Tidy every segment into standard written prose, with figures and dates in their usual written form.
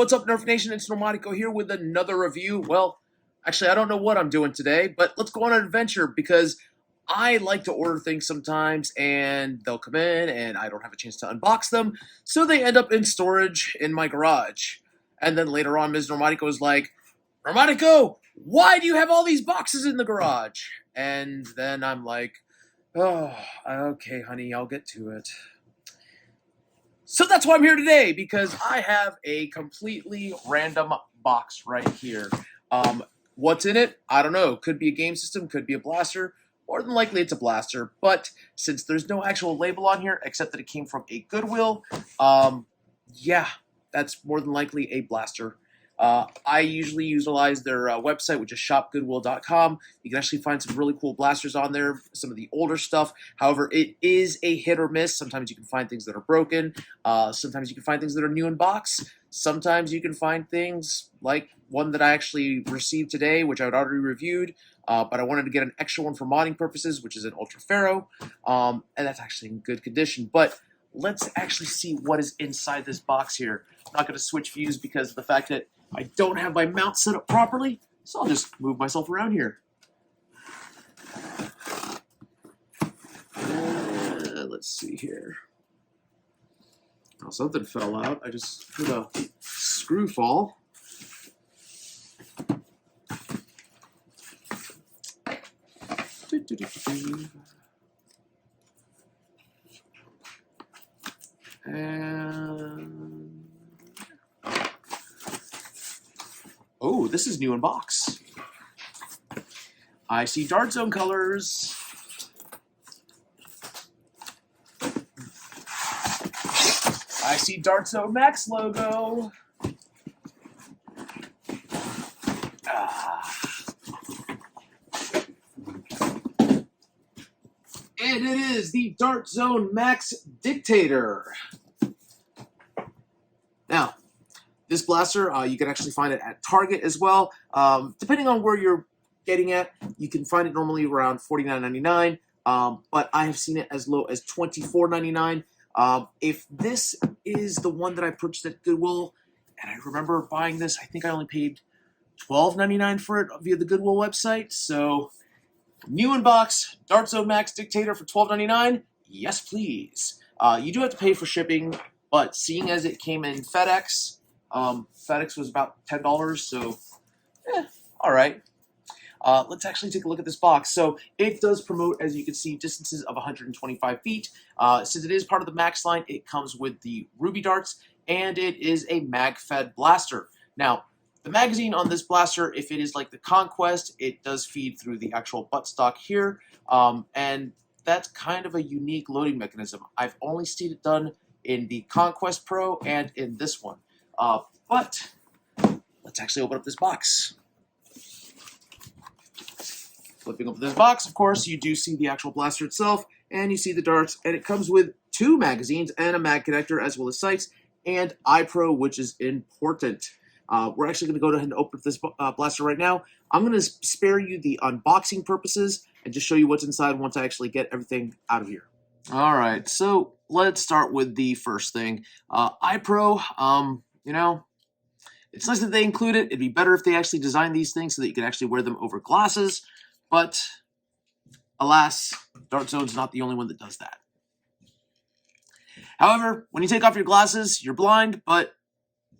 What's up, Nerf Nation? It's Normatico here with another review. Well, actually, I don't know what I'm doing today, but let's go on an adventure because I like to order things sometimes and they'll come in and I don't have a chance to unbox them, so they end up in storage in my garage. And then later on, Ms. Normatico is like, Normatico, why do you have all these boxes in the garage? And then I'm like, oh, okay, honey, I'll get to it. So that's why I'm here today, because I have a completely random box right here. What's in it? I don't know. Could be a game system, could be a blaster. More than likely it's a blaster, but since there's no actual label on here, except that it came from a Goodwill, yeah, that's more than likely a blaster. I usually utilize their website, which is shopgoodwill.com. You can actually find some really cool blasters on there, some of the older stuff. However, it is a hit or miss. Sometimes you can find things that are broken. Sometimes you can find things that are new in box. Sometimes you can find things like one that I actually received today, which I'd already reviewed, but I wanted to get an extra one for modding purposes, which is an Ultra Ferro, and that's actually in good condition. But let's actually see what is inside this box here. I'm not going to switch views because of the fact that I don't have my mount set up properly, so I'll just move myself around here. Let's see here. Oh, something fell out. I just heard a screw fall. And oh, this is new in box. I see Dart Zone colors. I see Dart Zone Max logo. And it is the Dart Zone Max Dictator. Now, this blaster, you can actually find it at Target as well. Depending on where you're getting at, you can find it normally around $49.99, but I have seen it as low as $24.99. If this is the one that I purchased at Goodwill, and I remember buying this, I think I only paid $12.99 for it via the Goodwill website. So, new in box, Dart Zone Max Dictator for $12.99. Yes, please. You do have to pay for shipping, but seeing as it came in FedEx, FedEx was about $10, so all right. Let's actually take a look at this box. So it does promote, as you can see, distances of 125 feet. Since it is part of the Max line, it comes with the Ruby darts, and it is a mag-fed blaster. Now, the magazine on this blaster, if it is like the Conquest, it does feed through the actual buttstock here, and that's kind of a unique loading mechanism. I've only seen it done in the Conquest Pro and in this one. But let's actually open up this box. Flipping open this box, of course, you do see the actual blaster itself, and you see the darts, and it comes with 2 magazines and a mag connector, as well as sights, and iPro, which is important. We're actually going to go ahead and open up this blaster right now. I'm going to spare you the unboxing purposes and just show you what's inside once I actually get everything out of here. All right, so let's start with the first thing. iPro, you know, it's nice that they include it. It'd be better if they actually designed these things so that you can actually wear them over glasses. But alas, Dart Zone's not the only one that does that. However, when you take off your glasses, you're blind, but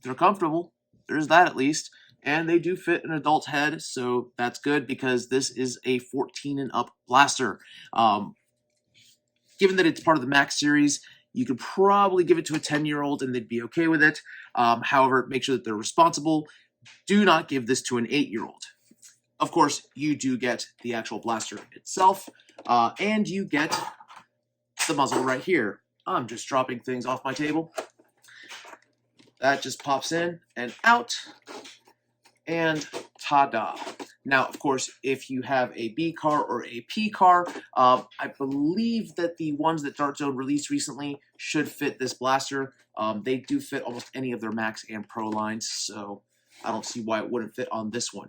they're comfortable. There's that at least. And they do fit an adult head, so that's good because this is a 14 and up blaster. Given that it's part of the Max series, you could probably give it to a 10-year-old and they'd be okay with it. However, make sure that they're responsible. Do not give this to an 8-year-old. Of course, you do get the actual blaster itself, and you get the muzzle right here. I'm just dropping things off my table. That just pops in and out, and ta-da. Now, of course, if you have a B car or a P car, I believe that the ones that Dart Zone released recently should fit this blaster. They do fit almost any of their Max and Pro lines, so I don't see why it wouldn't fit on this one.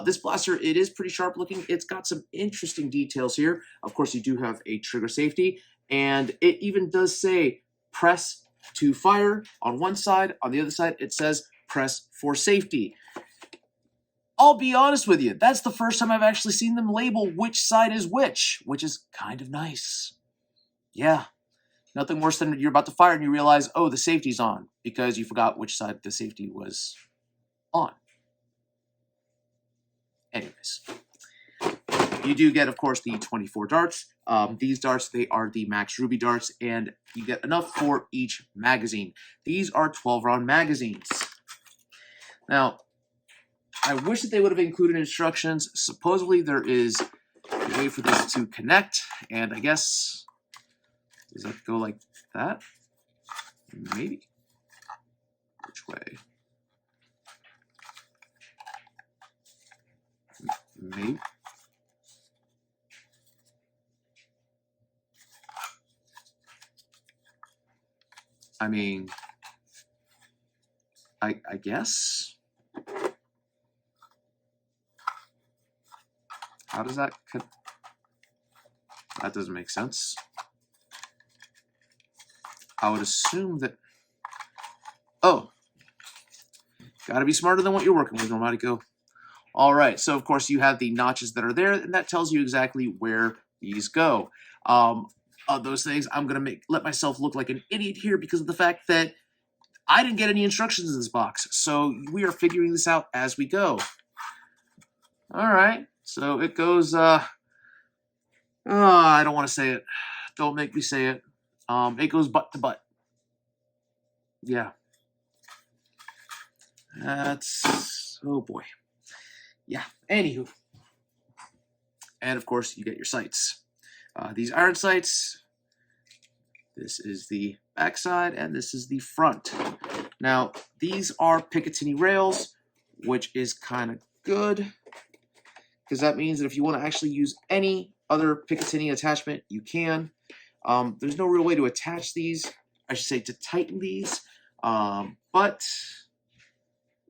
This blaster, it is pretty sharp looking. It's got some interesting details here. Of course, you do have a trigger safety, and it even does say press to fire on one side. On the other side, it says press for safety. I'll be honest with you, that's the first time I've actually seen them label which side is which is kind of nice. Yeah, nothing worse than you're about to fire and you realize, oh, the safety's on, because you forgot which side the safety was on. Anyways, you do get, of course, the 24 darts. These darts, they are the Max Ruby darts, and you get enough for each magazine. These are 12-round magazines. Now, I wish that they would have included instructions. Supposedly, there is a way for this to connect, and I guess, does that go like that? Maybe. Which way? Maybe. I mean, I guess. How does that? That doesn't make sense. I would assume that. Oh, gotta be smarter than what you're working with, Normatico. All right, so of course you have the notches that are there, and that tells you exactly where these go. Of those things, I'm gonna let myself look like an idiot here because of the fact that I didn't get any instructions in this box. So we are figuring this out as we go. All right, so it goes. I don't want to say it. Don't make me say it. It goes butt to butt. Yeah. That's, oh boy. Yeah, anywho. And of course, you get your sights. These iron sights, this is the back side, and this is the front. Now, these are Picatinny rails, which is kind of good, because that means that if you want to actually use any other Picatinny attachment, you can. There's no real way to attach these, I should say to tighten these, but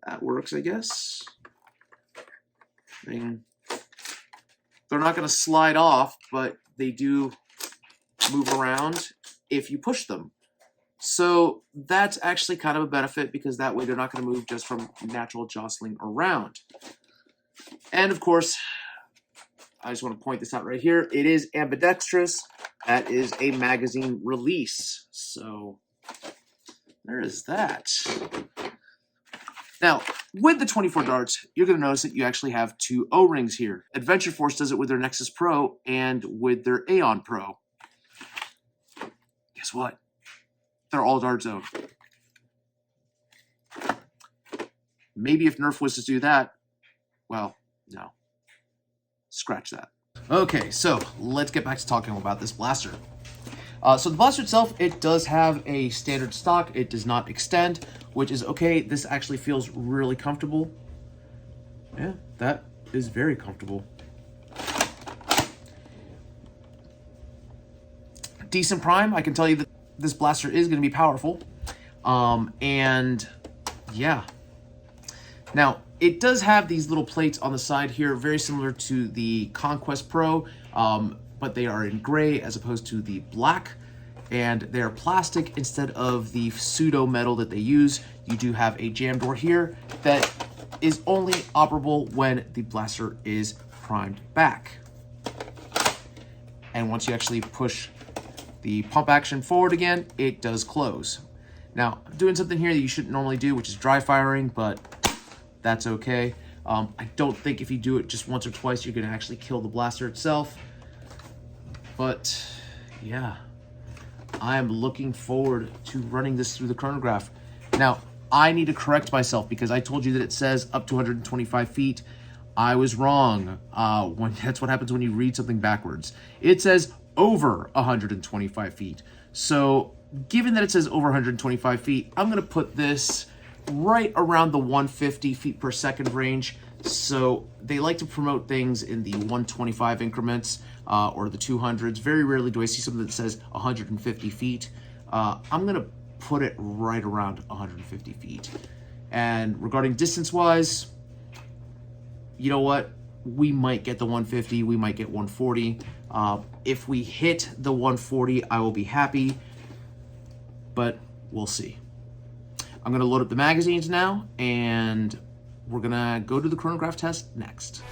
that works, I guess. I mean, they're not going to slide off, but they do move around if you push them. So that's actually kind of a benefit, because that way they're not going to move just from natural jostling around. And of course, I just want to point this out right here. It is ambidextrous. That is a magazine release. So there is that. Now, with the 24 darts, you're going to notice that you actually have two O-rings here. Adventure Force does it with their Nexus Pro and with their Aeon Pro. Guess what? They're all dart zone. Maybe if Nerf was to do that, well, no. Scratch that. Okay, so let's get back to talking about this blaster. So the blaster itself, it does have a standard stock. It does not extend, which is okay. This actually feels really comfortable. Yeah, that is very comfortable. Decent prime. I can tell you that this blaster is going to be powerful. And yeah. Now, it does have these little plates on the side here, very similar to the Conquest Pro, but they are in gray as opposed to the black, and they're plastic instead of the pseudo metal that they use. You do have a jam door here that is only operable when the blaster is primed back. And once you actually push the pump action forward again, it does close. Now, I'm doing something here that you shouldn't normally do, which is dry firing, but that's okay. I don't think if you do it just once or twice, you're gonna actually kill the blaster itself. But yeah, I am looking forward to running this through the chronograph. Now, I need to correct myself because I told you that it says up to 125 feet. I was wrong. That's what happens when you read something backwards. It says over 125 feet. So given that it says over 125 feet, I'm gonna put this right around the 150 feet per second range. So they like to promote things in the 125 increments or the 200s. Very rarely do I see something that says 150 feet. I'm gonna put it right around 150 feet. And regarding distance-wise, you know what? We might get the 150, we might get 140. If we hit the 140, I will be happy, but we'll see. I'm going to load up the magazines now, and we're going to go to the chronograph test next.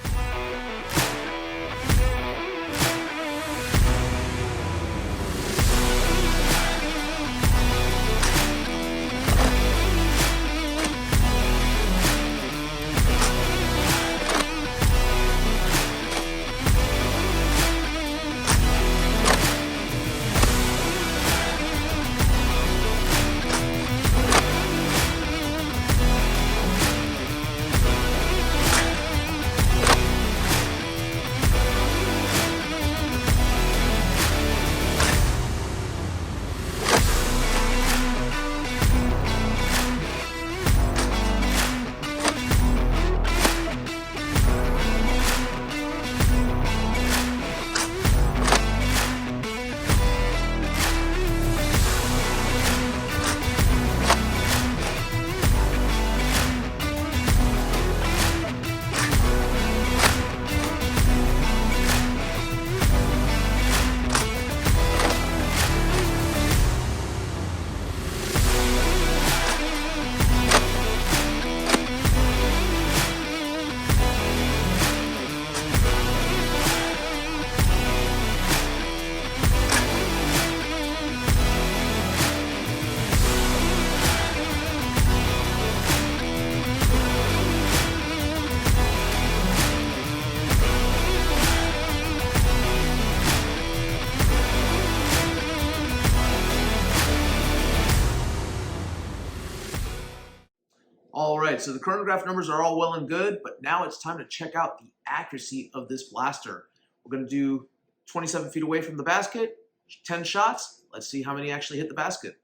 All right, so the chronograph numbers are all well and good, but now it's time to check out the accuracy of this blaster. We're going to do 27 feet away from the basket, 10 shots. Let's see how many actually hit the basket.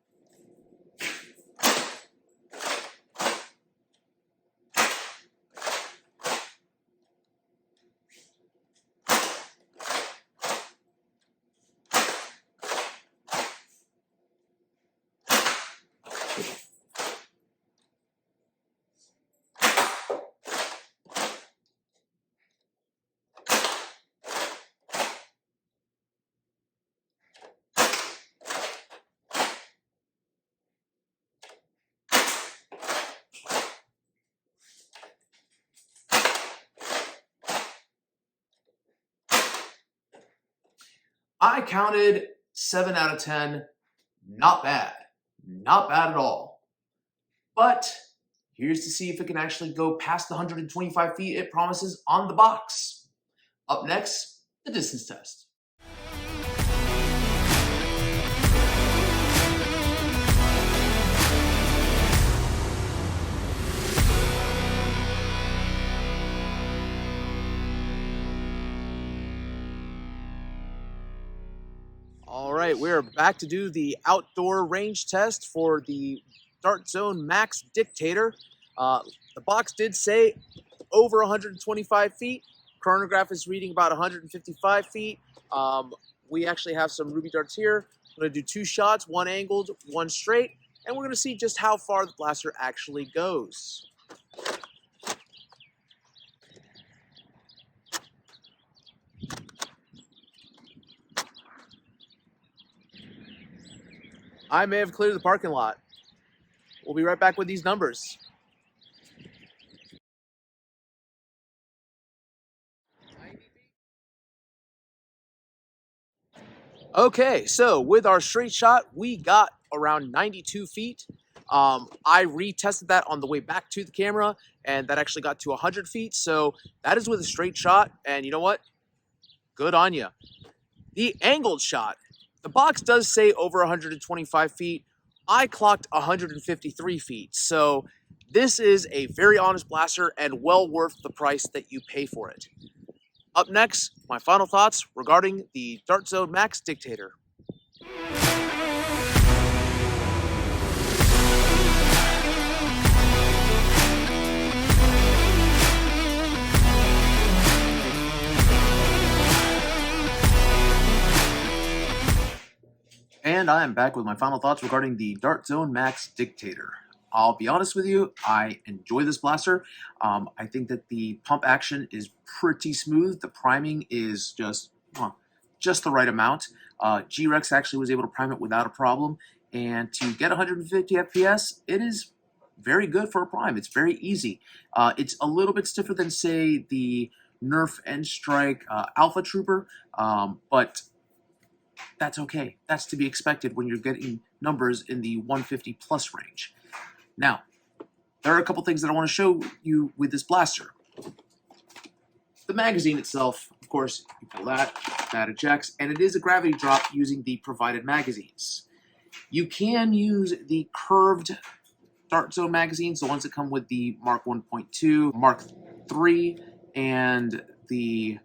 I counted 7 out of 10. Not bad. Not bad at all. But here's to see if it can actually go past the 125 feet it promises on the box. Up next, the distance test. All right, we're back to do the outdoor range test for the Dart Zone Max Dictator. The box did say over 125 feet. Chronograph is reading about 155 feet. We actually have some ruby darts here. I'm going to do 2 shots, one angled, one straight, and we're going to see just how far the blaster actually goes. I may have cleared the parking lot. We'll be right back with these numbers. Okay, so with our straight shot, we got around 92 feet. I retested that on the way back to the camera, and that actually got to 100 feet. So that is with a straight shot, and you know what? Good on you. The angled shot, the box does say over 125 feet. I clocked 153 feet. So this is a very honest blaster and well worth the price that you pay for it. Up next, my final thoughts regarding the Dart Zone Max Dictator. And I am back with my final thoughts regarding the Dart Zone Max Dictator. I'll be honest with you, I enjoy this blaster. I think that the pump action is pretty smooth. The priming is just the right amount. G-Rex actually was able to prime it without a problem. And to get 150 FPS, it is very good for a prime. It's very easy. It's a little bit stiffer than, say, the Nerf N Strike Alpha Trooper, but that's okay. That's to be expected when you're getting numbers in the 150 plus range. Now, there are a couple things that I want to show you with this blaster. The magazine itself, of course, you pull that ejects, and it is a gravity drop using the provided magazines. You can use the curved Dart Zone magazines, the ones that come with the Mark 1.2, Mark 3, and the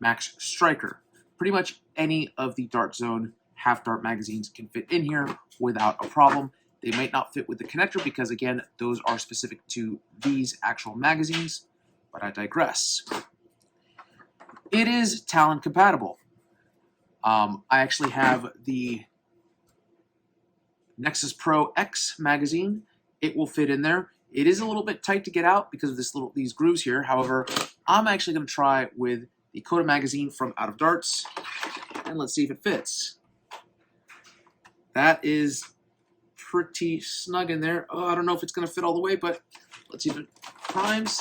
Max Striker. Pretty much any of the Dart Zone half-dart magazines can fit in here without a problem. They might not fit with the connector because, again, those are specific to these actual magazines, but I digress. It is Talon compatible. I actually have the Nexus Pro X magazine. It will fit in there. It is a little bit tight to get out because of these grooves here. However, I'm actually going to try with the Coda magazine from Out of Darts, and let's see if it fits. That is pretty snug in there. Oh, I don't know if it's going to fit all the way, but let's see if it primes.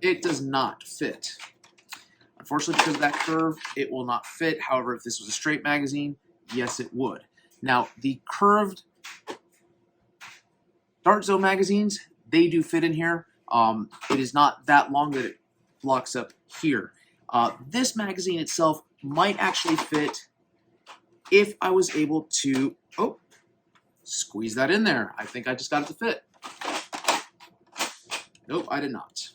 It does not fit. Unfortunately, because of that curve, it will not fit. However, if this was a straight magazine, yes, it would. Now, the curved Dart Zone magazines, they do fit in here. It is not that long that it blocks up here. This magazine itself might actually fit if I was able to, squeeze that in there. I think I just got it to fit. Nope, I did not.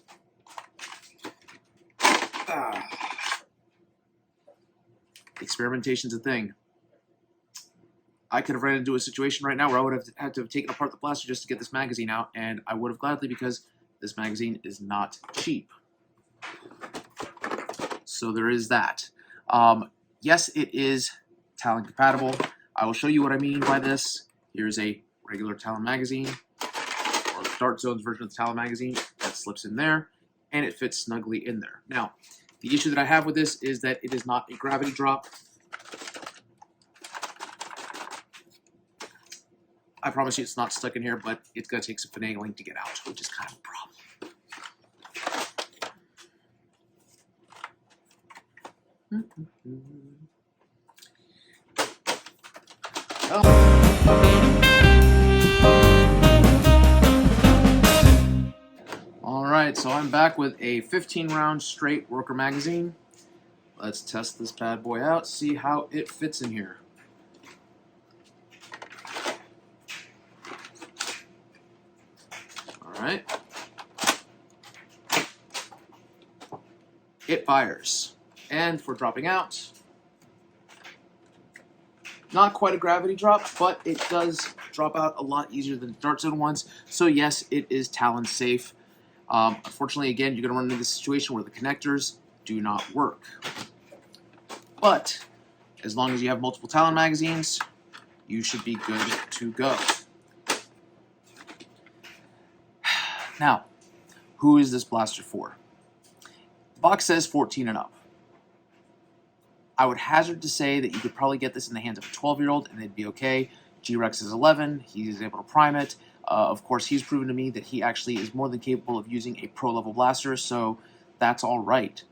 Experimentation's a thing. I could have ran into a situation right now where I would have had to have taken apart the blaster just to get this magazine out, and I would have gladly, because this magazine is not cheap. So there is that. Yes, it is Talon compatible. I will show you what I mean by this. Here's a regular Talon magazine, or the Dart Zone's version of the Talon magazine that slips in there, and it fits snugly in there. Now, the issue that I have with this is that it is not a gravity drop. I promise you it's not stuck in here, but it's going to take some finagling to get out, which is kind of a problem. Alright, so I'm back with a 15-round straight worker magazine. Let's test this bad boy out, see how it fits in here. Alright. It fires. And for dropping out, not quite a gravity drop, but it does drop out a lot easier than Dart Zone ones. So yes, it is Talon safe. Unfortunately, again, you're going to run into this situation where the connectors do not work. But as long as you have multiple Talon magazines, you should be good to go. Now, who is this blaster for? The box says 14 and up. I would hazard to say that you could probably get this in the hands of a 12-year-old and they'd be okay. G-Rex is 11. He's able to prime it. Of course, he's proven to me that he actually is more than capable of using a pro-level blaster, so that's all right.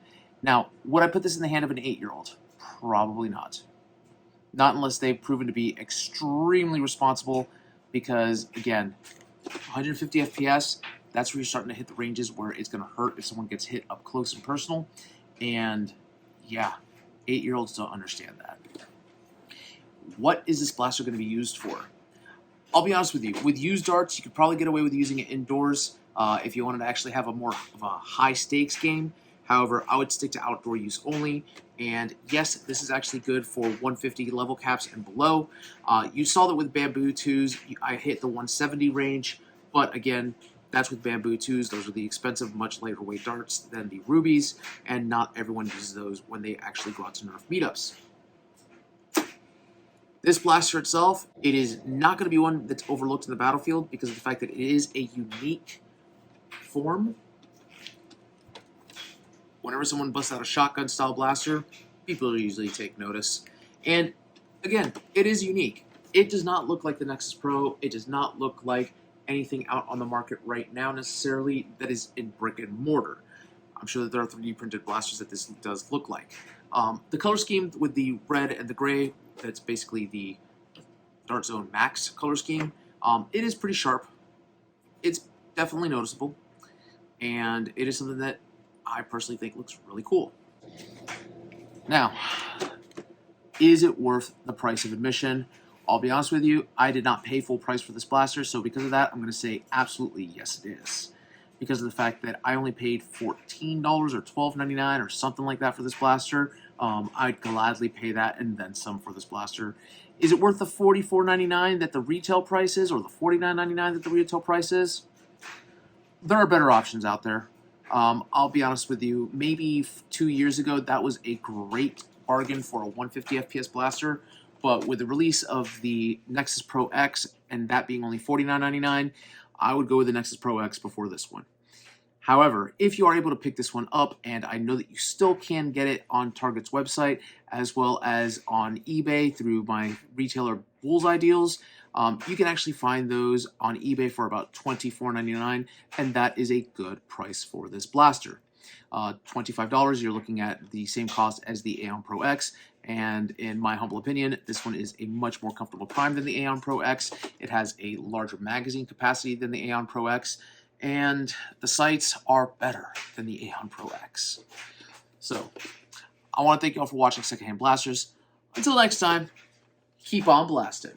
Now, would I put this in the hand of an 8-year-old? Probably not. Not unless they've proven to be extremely responsible because, again, 150 FPS, that's where you're starting to hit the ranges where it's going to hurt if someone gets hit up close and personal. And, yeah, 8-year-olds don't understand that. What is this blaster going to be used for? I'll be honest with you. With used darts, you could probably get away with using it indoors if you wanted to actually have a more of a high-stakes game. However, I would stick to outdoor use only. And yes, this is actually good for 150 level caps and below. You saw that with Bamboo 2s, I hit the 170 range. But again, that's with Bamboo 2s. Those are the expensive, much lighter weight darts than the Rubies. And not everyone uses those when they actually go out to Nerf meetups. This blaster itself, it is not going to be one that's overlooked in the battlefield because of the fact that it is a unique form. Whenever someone busts out a shotgun-style blaster, people usually take notice. And, again, it is unique. It does not look like the Nexus Pro. It does not look like anything out on the market right now necessarily that is in brick and mortar. I'm sure that there are 3D printed blasters that this does look like. The color scheme with the red and the gray, that's basically the Dart Zone Max color scheme. It is pretty sharp. It's definitely noticeable, and it is something that I personally think looks really cool. Now, is it worth the price of admission? I'll be honest with you, I did not pay full price for this blaster, so because of that, I'm going to say absolutely yes it is. Because of the fact that I only paid $14 or $12.99 or something like that for this blaster, I'd gladly pay that and then some for this blaster. Is it worth the $44.99 that the retail price is, or the $49.99 that the retail price is? There are better options out there. I'll be honest with you, maybe 2 years ago, that was a great bargain for a 150 FPS blaster, but with the release of the Nexus Pro X, and that being only $49.99, I would go with the Nexus Pro X before this one. However, if you are able to pick this one up, and I know that you still can get it on Target's website, as well as on eBay through my retailer Bullseye Deals, you can actually find those on eBay for about $24.99, and that is a good price for this blaster. $25, you're looking at the same cost as the Aeon Pro X, and in my humble opinion, this one is a much more comfortable prime than the Aeon Pro X. It has a larger magazine capacity than the Aeon Pro X, and the sights are better than the Aeon Pro X. So, I want to thank you all for watching Secondhand Blasters. Until next time, keep on blasting.